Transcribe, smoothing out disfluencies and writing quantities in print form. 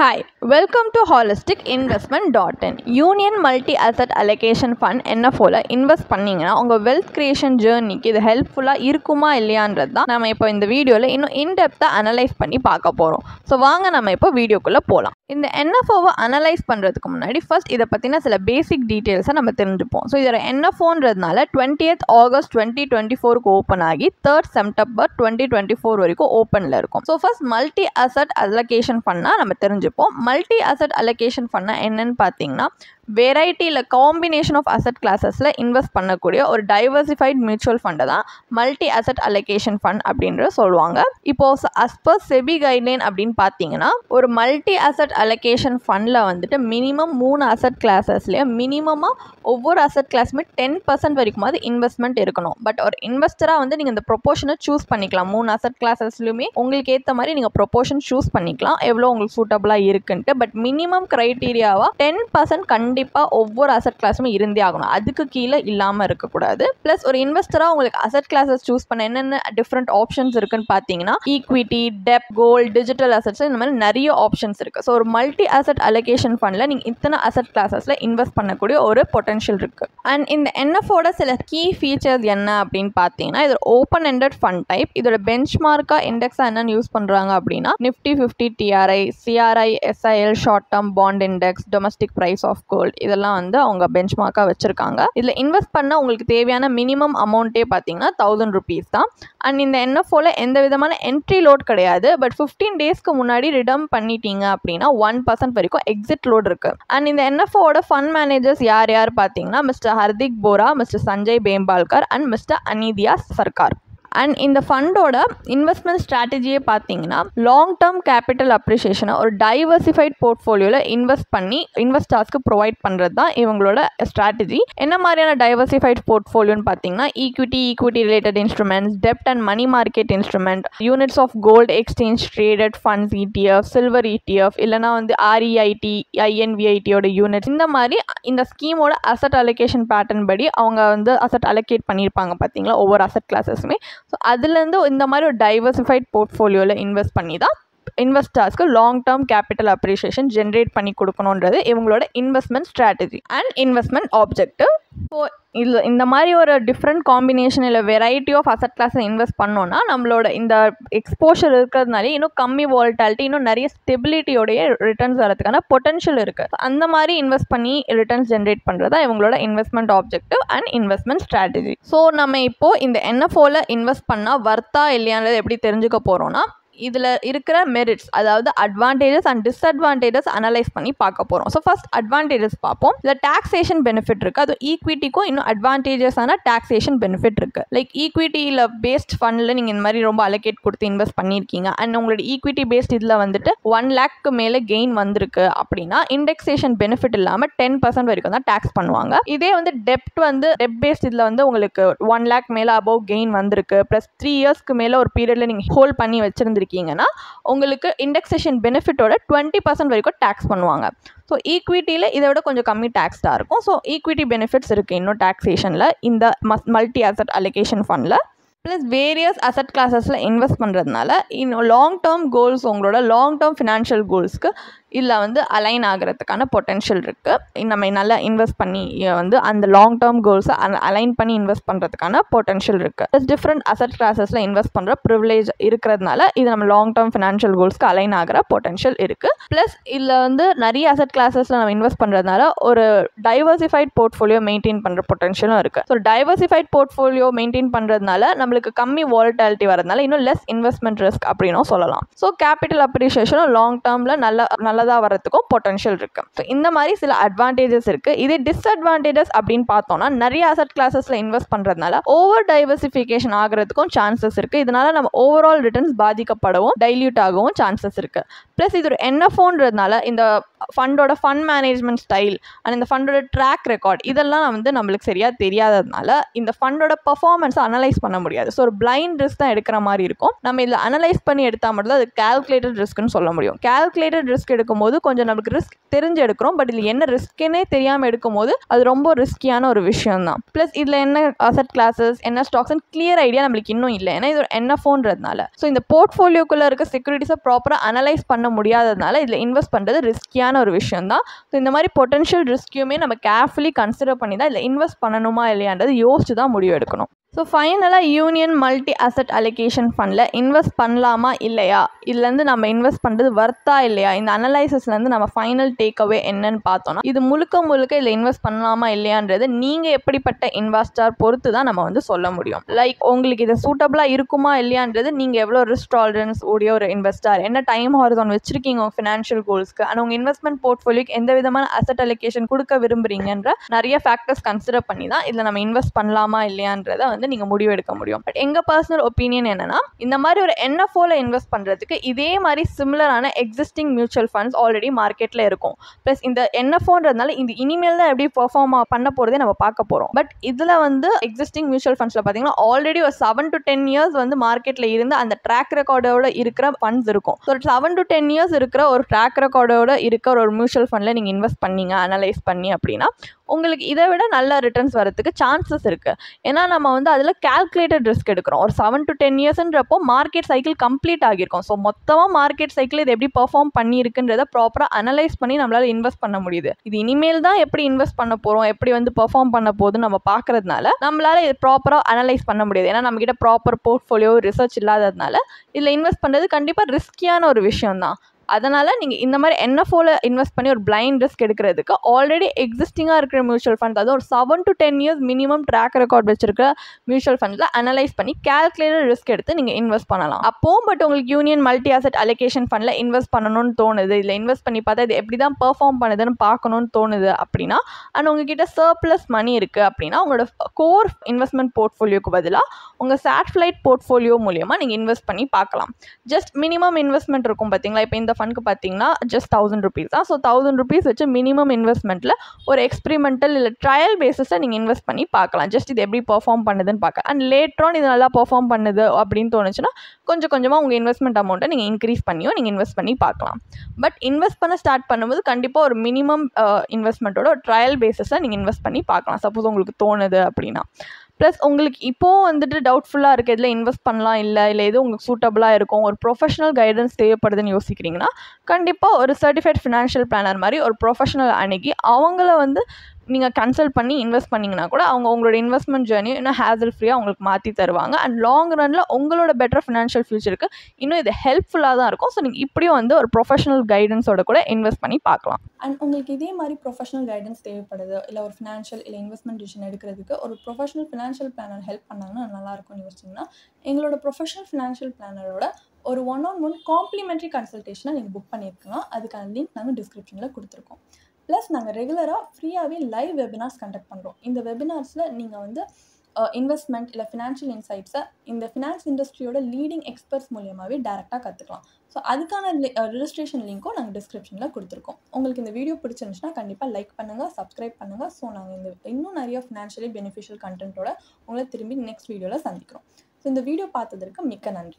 Hi, welcome to holisticinvestment.in. Union multi asset allocation fund NFOல invest பண்ணிங்கன்னா உங்கள் wealth creation ஜேர்னிக்கு இது ஹெல்ப்ஃபுல்லாக இருக்குமா இல்லையான்றது தான் நம்ம இப்போ இந்த வீடியோவில் இன்னும் இன்டெப்த்தாக அனலைஸ் பண்ணி பார்க்க போகிறோம். ஸோ வாங்க நம்ம இப்போ வீடியோக்குள்ளே போகலாம். இந்த NFOவை அனலைஸ் பண்ணுறதுக்கு முன்னாடி ஃபர்ஸ்ட் இதை பற்றின சில பேசிக் டீட்டெயில்ஸை நம்ம தெரிஞ்சுப்போம். ஸோ இதோட NFOன்றதுனால 20th August 2024 ஓப்பன் ஆகி 3rd September 2024 வரைக்கும் ஓப்பனில் இருக்கும். So first multi asset allocation ஃபண்டாக நம்ம தெரிஞ்சுப்போம். மல்டி அசட் அலோகேஷன் ஃபண்டா என்னன்னு பார்த்தீங்கன்னா வெரைட்டியில் காம்பினேஷன் ஆஃப் அசட் கிளாஸஸில் இன்வெஸ்ட் பண்ணக்கூடிய ஒரு டைவர்சிஃபைட் மியூச்சுவல் ஃபண்டை தான் மல்டி அசட் அலோகேஷன் ஃபண்ட் அப்படின்ற சொல்லுவாங்க. இப்போது அஸ் பர் செபி கைட்லைன் அப்படின்னு பார்த்தீங்கன்னா ஒரு மல்டி அசட் அலோகேஷன் ஃபண்டில் வந்துட்டு மினிமம் 3 அசட் கிளாஸஸ்லேயே மினிமமாக ஒவ்வொரு அசட் கிளாஸுமே 10% வரைக்குமாவது இன்வெஸ்ட்மெண்ட் இருக்கணும். பட் ஒரு இன்வெஸ்டராக வந்து நீங்கள் இந்த ப்ரொப்போர்ஷனை சூஸ் பண்ணிக்கலாம். 3 அசட் கிளாஸஸ்லையுமே உங்களுக்கு ஏற்ற மாதிரி நீங்கள் ப்ரொப்போர்ஷன் சூஸ் பண்ணிக்கலாம் எவ்வளோ உங்களுக்கு சூட்டபுளாக இருக்குன்ட்டு. பட் மினிமம் க்ரைட்டீரியாவாக 10% கண்டிப்பாக ஒவ்வொரு அசட் கிளாஸுமே இருந்தே ஆகணும். அதுக்கு கீழே இல்லாமல் இருக்கக்கூடாது. ப்ளஸ் ஒரு இன்வெஸ்டராக உங்களுக்கு அசட் கிளாஸஸ் சூஸ் பண்ண என்னென்ன டிஃப்ரெண்ட் ஆப்ஷன்ஸ் இருக்குன்னு பார்த்தீங்கன்னா ஈக்விட்டி, டெப்ட், கோல்டு, டிஜிட்டல் அசட்ஸ் இந்த மாதிரி நிறைய ஆப்ஷன்ஸ் இருக்குது. ஸோ ஒரு மல்டி அசட் அலோகேஷன் ஃபண்டில் நீங்கள் இத்தனை அசட் கிளாஸஸில் இன்வெஸ்ட் பண்ணக்கூடிய ஒரு பொட்டன்ஷியல் இருக்குது. அண்ட் இந்த NFOட சில கீ ஃபீச்சர்ஸ் என்ன அப்படின்னு பார்த்தீங்கன்னா இது ஓப்பன் எண்டட் ஃபண்ட் டைப். இதோட பெஞ்ச் மார்க்காக இண்டெக்ஸாக என்னென்னு யூஸ் பண்ணுறாங்க அப்படின்னா Nifty 50 TRI, CRI, SIL, short term bond index, domestic price of gold இதெல்லாம் வந்து அவங்க பெஞ்ச் மார்க்காக வச்சுருக்காங்க. இதில் இன்வெஸ்ட் பண்ணால் உங்களுக்கு தேவையான மினிமம் அமௌண்ட்டே பார்த்தீங்கன்னா 1000 rupees தான். அண்ட் இந்த NFOல எந்த விதமான என்ட்ரி லோட் கிடையாது. பட் 15 டேஸ்க்கு முன்னாடி ரிடம் பண்ணிட்டீங்க அப்படின்னா 1% வரைக்கும் எக்ஸிட் லோட் இருக்குது. அண்ட் இந்த NFOட ஃபண்ட் மேனேஜர்ஸ் யார் பார்த்தீங்கன்னா mister Hardik Bora, mister Sanjay Bembalkar and mister Anindya Sarkar. And இந்த ஃபண்டோட இன்வெஸ்ட்மெண்ட் ஸ்ட்ராட்டஜியே பார்த்தீங்கன்னா லாங் டேர்ம் கேபிட்டல் அப்ரிஷியேஷனை ஒரு டைவர்சிஃபைட் போர்ட்ஃபோலியோவில் இன்வெஸ்ட் பண்ணி இன்வெஸ்டர்ஸ்க்கு ப்ரொவைட் பண்ணுறது தான் இவங்களோட ஸ்ட்ராட்டஜி. என்ன மாதிரியான டைவர்சிஃபைட் போர்ட்ஃபோலியோன்னு பார்த்தீங்கன்னா ஈக்விட்டி ரிலேட்டட் இன்ஸ்ட்ருமெண்ட்ஸ், டெப்ட் and money market instrument, units of gold exchange traded funds ETF, silver ETF, இல்லைனா வந்து REIT, INVITயோட யூனிட். இந்த மாதிரி இந்த ஸ்கீமோட அசட் அலோகேஷன் பேட்டர்ன் படி அவங்க வந்து அசட் அலோகேட் பண்ணியிருப்பாங்க பார்த்தீங்களா ஒவ்வொரு அசட் கிளாஸஸுமே. ஸோ அதுலேருந்து இந்த மாதிரி ஒரு டைவர்சிஃபைட் போர்ட்ஃபோலியோவில் இன்வெஸ்ட் பண்ணி தான் இன்வெஸ்டர்ஸ்க்கு long term capital appreciation generate பண்ணி கொடுக்கணுன்றது இவங்களோட investment strategy and investment objective. So இதில் இந்த மாதிரி ஒரு டிஃப்ரெண்ட் காம்பினேஷன் இல்லை வெரைட்டி ஆஃப் அசட் கிளாஸை இன்வெஸ்ட் பண்ணோன்னா நம்மளோட இந்த எக்ஸ்போஷர் இருக்கிறதுனாலே இன்னும் கம்மி வாலட்டாலிட்டி, இன்னும் நிறைய ஸ்டெபிலிட்டியோடைய ரிட்டர்ன்ஸ் வரதுக்கான பொட்டன்ஷியல் இருக்குது. அந்த மாதிரி இன்வெஸ்ட் பண்ணி ரிட்டர்ன்ஸ் ஜென்ரேட் பண்ணுறதா இவங்களோட investment objective and investment strategy. So நம்ம இப்போது இந்த NFOல இன்வெஸ்ட் பண்ணால் வர்த்தா இல்லையானது எப்படி தெரிஞ்சுக்க போகிறோன்னா இதில் இருக்கிற மெரிட்ஸ், அதாவது அட்வான்டேஜஸ் அண்ட் டிஸ்அட்வான்டேஜஸ் அனலைஸ் பண்ணி பார்க்க போகிறோம். ஸோ ஃபர்ஸ்ட் அட்வான்டேஜஸ் பார்ப்போம். இதில் டாக்ஸேஷன் பெனிஃபிட் இருக்குது. அது ஈக்விட்டிக்கும் இன்னும் அட்வான்டேஜஸான டாக்ஸேஷன் பெனிஃபிட் இருக்குது. லைக் ஈக்விட்டியில் பேஸ்ட் ஃபண்டில் நீங்கள் இந்த மாதிரி ரொம்ப அலோகேட் கொடுத்து இன்வெஸ்ட் பண்ணியிருக்கீங்க அண்ட் உங்களோட ஈக்விட்டி பேஸ்ட் இதில் வந்துட்டு 1 lakhக்கு மேலே கெயின் வந்திருக்கு அப்படின்னா இண்டெக்ஸேஷன் பெனிஃபிட் இல்லாமல் 10% வரைக்கும் தான் டேக்ஸ் பண்ணுவாங்க. இதே வந்து டெப்ட் பேஸ்ட் இதில் வந்து உங்களுக்கு 1 lakh மேலே அபவ் கெயின் வந்திருக்கு ப்ளஸ் 3 yearsக்கு மேலே ஒரு பீரியடில் நீங்கள் ஹோல்ட் பண்ணி வச்சிருந்துருக்கீங்கன்னா உங்களுக்கு இண்டெக்ஸேஷன் பெனிஃபிட்டோட 20% வரைக்கும் டேக்ஸ் பண்ணுவாங்க. ஸோ ஈக்விட்டியில் இதை விட கொஞ்சம் கம்மி டேக்ஸ் தான் இருக்கும். ஸோ ஈக்விட்டி பெனிஃபிட்ஸ் இருக்குது இன்னும் டாக்ஸேஷனில் இந்த மல்டி அசட் அலோகேஷன் ஃபண்டில். ப்ளஸ் வேரியஸ் அசட் கிளாஸஸில் இன்வெஸ்ட் பண்ணுறதுனால இன்னும் லாங் டேர்ம் கோல்ஸ், உங்களோட லாங் டேர்ம் ஃபினான்ஷியல் கோல்ஸ்க்கு இதில் வந்து அலைன் ஆகிறதுக்கான பொட்டென்ஷியல் இருக்குது. நம்ம நல்லா இன்வெஸ்ட் பண்ணி வந்து அந்த லாங் டேர்ம் கோல்ஸை அலைன் பண்ணி இன்வெஸ்ட் பண்ணுறதுக்கான பொட்டென்ஷியல் இருக்குது. ப்ளஸ் டிஃப்ரெண்ட் அசட் கிளாஸஸில் இன்வெஸ்ட் பண்ணுற ப்ரிவிலேஜ் இருக்கிறதுனால இது நம்ம லாங் டேர்ம் ஃபினான்ஷியல் கோல்ஸ்க்கு அலைன் ஆகிற பொட்டென்ஷியல் இருக்குது. ப்ளஸ் இதில் வந்து நிறைய அசட் கிளாஸஸில் நம்ம இன்வெஸ்ட் பண்ணுறதுனால ஒரு டைவர்சிஃபைட் போர்ட்ஃபோலியோ மெயின்டைன் பண்ணுற பொட்டென்ஷியலும் இருக்குது. ஸோ டைவர்சிஃபைட் போர்ட்ஃபோலியோ மெயின்டைன் பண்ணுறதுனால நம்மளுக்கு கம்மி வாலட்டாலிட்டி வரதுனால இன்னும் லெஸ் இன்வெஸ்ட்மெண்ட் ரிஸ்க் அப்படின்னும் சொல்லலாம். ஸோ கேபிட்டல் அப்ரிஷியேஷனும் லாங் டேர்மில் நல்லதாக வரதுக்கும் பொட்டன்ஷியல் இருக்கு. ஸோ இந்த மாதிரி சில அட்வான்டேஜஸ் இருக்கு. இதே டிஸ்அட்வான்டேஜஸ் அப்படின்னு பார்த்தோம்னா நிறைய அசட் கிளாஸஸ்ல இன்வெஸ்ட் பண்றதுனால ஓவர் டைவர்சிஃபிகேஷன் ஆகிறதுக்கும் சான்சஸ் இருக்கு. இதனால நம்ம ஓவரால் ரிட்டர்ன்ஸ் பாதிக்கப்படவும் டைல்யூட் ஆகவும் சான்சஸ் இருக்கு. பிளஸ் இது ஒரு NFOன்றதுனால இந்த ஃபண்டோட ஃபண்ட் மேனேஜ்மெண்ட் ஸ்டைல் அண்ட் இந்த ஃபண்டோட ட்ராக் ரெக்கார்ட் இதெல்லாம் வந்து நம்மளுக்கு சரியாக தெரியாததுனால இந்த ஃபண்டோட பர்ஃபார்மன்ஸை அனலைஸ் பண்ண முடியாது. ஸோ ஒரு பிளைண்ட் ரிஸ்க் தான் எடுக்கிற மாதிரி இருக்கும். நம்ம இதில் அனலைஸ் பண்ணி எடுத்தால் மட்டும் தான் அது கால்குலேட்டட் ரிஸ்க்னு சொல்ல முடியும். கால்குலேட்டட் ரிஸ்க் எடுக்கும்போது கொஞ்சம் நமக்கு ரிஸ்க் தெரிஞ்சு எடுக்கிறோம். பட் இதில் என்ன ரிஸ்க்குன்னே தெரியாமல் எடுக்கும்போது அது ரொம்ப ரிஸ்கியான ஒரு விஷயம் தான். ப்ளஸ் இதில் என்ன அசட் கிளாஸஸ் என்ன ஸ்டாக்ஸ்னு கிளியர் ஐடியா நம்மளுக்கு இன்னும் இல்லை. ஏன்னா இது ஒரு NFOன்றதுனால. ஸோ இந்த போர்ட்ஃபோலியோக்குள்ளே இருக்க செக்யூரிட்டிஸை ப்ராப்பராக அனலைஸ் பண்ண முடியாததுனால இதில் இன்வெஸ்ட் பண்ணுறது ரிஸ்கியான ஒரு விஷயம் தான். ஸோ இந்த மாதிரி பொட்டன்ஷியல் ரிஸ்க்கையுமே நம்ம கேர்ஃபுல்லி கன்சிடர் பண்ணி தான் இதில் இன்வெஸ்ட் பண்ணணுமா இல்லையான்றது யோசிச்சு தான் முடிவு எடுக்கணும். ஸோ ஃபைனலாக யூனியன் மல்டி அசட் அலோகேஷன் ஃபண்டில் இன்வெஸ்ட் பண்ணலாமா இல்லையா, இதுலேருந்து நம்ம இன்வெஸ்ட் பண்ணுறது வர்த்தா இல்லையா, இந்த அனலைசிஸ்லேருந்து நம்ம ஃபைனல் டேக்அவே என்னன்னு பார்த்தோம்னா இது முழுக்க இதில் இன்வெஸ்ட் பண்ணலாமா இல்லையான்றது நீங்கள் எப்படிப்பட்ட இன்வெஸ்டர் பொறுத்து தான் நம்ம வந்து சொல்ல முடியும். லைக் உங்களுக்கு இது சூட்டபிளாக இருக்குமா இல்லையான்றது நீங்கள் எவ்வளோ ரிஸ்க் டாலரன்ஸ் உடைய ஒரு இன்வெஸ்டர், என்ன டைம் ஹாரிசான் வச்சிருக்கீங்க உங்கள் ஃபினான்ஷியல் கோல்ஸ்க்கு, அண்ட் உங்கள் இன்வெஸ்ட்மெண்ட் போர்ட்ஃபோலியோக்கு எந்த விதமான அசட் அலோகேஷன் கொடுக்க விரும்புறீங்கன்ற நிறைய ஃபேக்டர்ஸ் கன்சிடர் பண்ணி தான் இதில் நம்ம இன்வெஸ்ட் பண்ணலாமா இல்லையான்றதை வந்து நீங்கள் முடிவு எடுக்க முடியும். பட் எங்கள் பர்சனல் ஒப்பீனியன் என்னன்னா, இந்த மாதிரி ஒரு NFOல இன்வெஸ்ட் பண்ணுறதுக்கு இதே மாதிரி சிமிலரான எக்ஸிஸ்டிங் மியூச்சுவல் ஃபண்ட்ஸ் ஆல்ரெடி மார்க்கெட்டில் இருக்கும். ப்ளஸ் இந்த NFOன்றதுனால இந்த இனிமேல் தான் எப்படி பெர்ஃபார்ம் பண்ண போகிறதே நம்ம பார்க்க போகிறோம். பட் இதில் வந்து எக்ஸிஸ்டிங் மியூச்சுவல் ஃபண்ட்ஸில் பார்த்தீங்கன்னா ஆல்ரெடி ஒரு 7 to 10 years வந்து மார்க்கெட்டில் இருந்து அந்த ட்ராக் ரெக்கார்டோட இருக்கிற ஃபண்ட்ஸ் இருக்கும். ஸோ 7 to 10 years இருக்கிற ஒரு ட்ராக் ரெக்கார்டோட இருக்கிற ஒரு மியூச்சுவல் ஃபண்டில் நீங்கள் இன்வெஸ்ட் பண்ணீங்க அனலைஸ் பண்ணி அப்படின்னா உங்களுக்கு இதை விட நல்ல ரிட்டர்ன்ஸ் வரதுக்கு சான்சஸ் இருக்குது. ஏன்னா நம்ம வந்து அதில் கால்குலேட்டட் ரிஸ்க் எடுக்கிறோம். ஒரு 7 to 10 yearsன்றப்போ மார்க்கெட் சைக்கிள் கம்ப்ளீட் ஆகியிருக்கும். ஸோ மொத்தமாக மார்க்கெட் சைக்கிள் இது எப்படி பெர்ஃபார்ம் பண்ணியிருக்குன்றதை ப்ராப்பராக அனலைஸ் பண்ணி நம்மளால் இன்வெஸ்ட் பண்ண முடியுது. இது இனிமேல் தான் எப்படி இன்வெஸ்ட் பண்ண போகிறோம், எப்படி வந்து பெர்ஃபார்ம் பண்ண போகுதுன்னு நம்ம பார்க்கறதுனால நம்மளால் இது ப்ராப்பராக அனலைஸ் பண்ண முடியாது. ஏன்னா நம்மக்கிட்ட ப்ராப்பர் போர்ட்ஃபோலியோ ரிசர்ச் இல்லாததுனால இதில் இன்வெஸ்ட் பண்ணுறது கண்டிப்பாக ரிஸ்கியான ஒரு விஷயம் தான். அதனால் நீங்கள் இந்த மாதிரி NFOல இன்வெஸ்ட் பண்ணி ஒரு பிளைண்ட் ரிஸ்க் எடுக்கிறதுக்கு ஆல்ரெடி எக்ஸிஸ்டிங்காக இருக்கிற மியூச்சுவல் ஃபண்ட், அதாவது ஒரு 7 to 10 years minimum track record வச்சிருக்கிற மியூச்சுவல் ஃபண்டில் அனலைஸ் பண்ணி கால்குலேட்டட் ரிஸ்க் எடுத்து நீங்கள் இன்வெஸ்ட் பண்ணலாம். அப்போது பட் உங்களுக்கு யூனியன் மல்டி அசட் அலோகேஷன் ஃபண்டில் இன்வெஸ்ட் பண்ணணும்னு தோணுது, இதில் இன்வெஸ்ட் பண்ணி பார்த்தா இது எப்படி தான் பெர்ஃபார்ம் பண்ணுதுன்னு பார்க்கணுன்னு தோணுது அப்படின்னா, அண்ட் உங்ககிட்ட சர்ப்ளஸ் மணி இருக்குது அப்படின்னா உங்களோட கோர் இன்வெஸ்ட்மெண்ட் போர்ட்ஃபோலியோக்கு பதிலாக உங்கள் சேட்டலைட் போர்ட்ஃபோலியோ மூலியமாக நீங்கள் இன்வெஸ்ட் பண்ணி பார்க்கலாம். ஜஸ்ட் மினிமம் இன்வெஸ்ட்மெண்ட் இருக்கும் பார்த்தீங்களா, இப்போ இந்த ஃபண்டுக்கு பார்த்தீங்கன்னா ஜஸ்ட் 1000 rupees தான். ஸோ 1000 rupees வச்சு மினிமம் இன்வெஸ்ட்மெண்ட்டில் ஒரு எக்ஸ்பெரிமெண்டல் இல்லை ட்ரையல் பேஸிஸில் நீங்கள் இன்வெஸ்ட் பண்ணி பார்க்கலாம். ஜஸ்ட் இது எப்படி பெர்ஃபார்ம் பண்ணுதுன்னு பார்க்கலாம். அண்ட் லேட்டரான் இது நல்லா பெர்ஃபார்ம் பண்ணுது அப்படின்னு தோணுச்சுன்னா கொஞ்சம் கொஞ்சமாக உங்கள் இன்வெஸ்ட்மெண்ட் அமௌண்ட்டை நீங்கள் இன்க்ரீஸ் பண்ணியும் நீங்கள் இன்வெஸ்ட் பண்ணி பார்க்கலாம். பட் இன்வெஸ்ட் பண்ண ஸ்டார்ட் பண்ணும்போது கண்டிப்பாக ஒரு மினிமம் இன்வெஸ்ட்மெண்ட்டோட ஒரு ட்ரையல் பேஸிஸில் நீங்கள் இன்வெஸ்ட் பண்ணி பார்க்கலாம், சப்போஸ் உங்களுக்கு தோணுது அப்படின்னா. ப்ளஸ் உங்களுக்கு இப்போது வந்துட்டு டவுட்ஃபுல்லாக இருக்குது இதில் இன்வெஸ்ட் பண்ணலாம் இல்லை எதுவும் உங்களுக்கு சூட்டபுளாக இருக்கும், ஒரு ப்ரொஃபஷனல் கைடன்ஸ் தேவைப்படுதுன்னு யோசிக்கிறீங்கன்னா கண்டிப்பாக ஒரு சர்டிஃபைட் ஃபினான்ஷியல் பிளானர் மாதிரி ஒரு ப்ரொஃபஷனல் அணுகி அவங்கள வந்து நீங்கள் கன்சல்ட் பண்ணி இன்வெஸ்ட் பண்ணிங்கன்னா கூட அவங்க உங்களோட இன்வெஸ்ட்மெண்ட் ஜேர்னி இன்னும் ஹேசல் ஃப்ரீயாக உங்களுக்கு மாற்றி தருவாங்க. அண்ட் லாங் ரனில் உங்களோட பெட்டர் ஃபினான்ஷியல் ஃபியூச்சருக்கு இன்னும் இது ஹெல்ப்ஃபுல்லாக தான் இருக்கும். ஸோ நீங்கள் இப்படியும் வந்து ஒரு ப்ரொஃபஷனல் கைடன்ஸோட கூட இன்வெஸ்ட் பண்ணி பார்க்கலாம். அண்ட் உங்களுக்கு இதே மாதிரி ப்ரொஃபஷனல் கைடன்ஸ் தேவைப்படுது, இல்லை ஒரு ஃபினான்ஷியல் இல்லை இன்வெஸ்ட்மெண்ட் டிசிஷன் எடுக்கிறதுக்கு ஒரு ப்ரொஃபஷனல் ஃபினான்ஷியல் பிளானர் ஹெல்ப் பண்ணாங்கன்னா நல்லாயிருக்கும்னு யோசிச்சிங்கன்னா எங்களோட ப்ரொஃபஷனல் ஃபினான்ஷியல் பிளானரோட ஒரு 1-on-1 காம்ப்ளிமெண்ட்ரி கன்சல்டேஷனை நீங்கள் புக் பண்ணியிருக்கலாம். அதுக்கான லிங்க் நாங்கள் டிஸ்கிரிப்ஷனில் கொடுத்துருக்கோம். ப்ளஸ் நாங்கள் ரெகுலராக ஃப்ரீயாகவே லைவ் வெபினார்ஸ் கண்டக்ட் பண்ணுறோம். இந்த வெபினார்ஸில் நீங்கள் வந்து இன்வெஸ்ட்மெண்ட் இல்லை ஃபினான்ஷியல் இன்சைட்ஸை இந்த ஃபினான்ஸ் இண்டஸ்ட்ரியோட லீடிங் எக்ஸ்பர்ட்ஸ் மூலியமாகவே டேரெக்டாக கற்றுக்கலாம். ஸோ அதுக்கான ரிஜிஸ்ட்ரேஷன் லிங்க்கும் நாங்கள் டிஸ்கிரிப்ஷனில் கொடுத்துருக்கோம். உங்களுக்கு இந்த வீடியோ பிடிச்சிருந்துச்சுன்னா கண்டிப்பாக லைக் பண்ணுங்கள், சப்ஸ்கிரைப் பண்ணுங்கள். ஸோ நாங்கள் இன்னும் நிறைய ஃபினான்ஷியலி பெனிஃபிஷியல் கண்டென்ட்டோட உங்களை திரும்பி நெக்ஸ்ட் வீடியோவில் சந்திக்கிறோம். ஸோ இந்த வீடியோ பார்த்ததற்கு மிக்க நன்றி.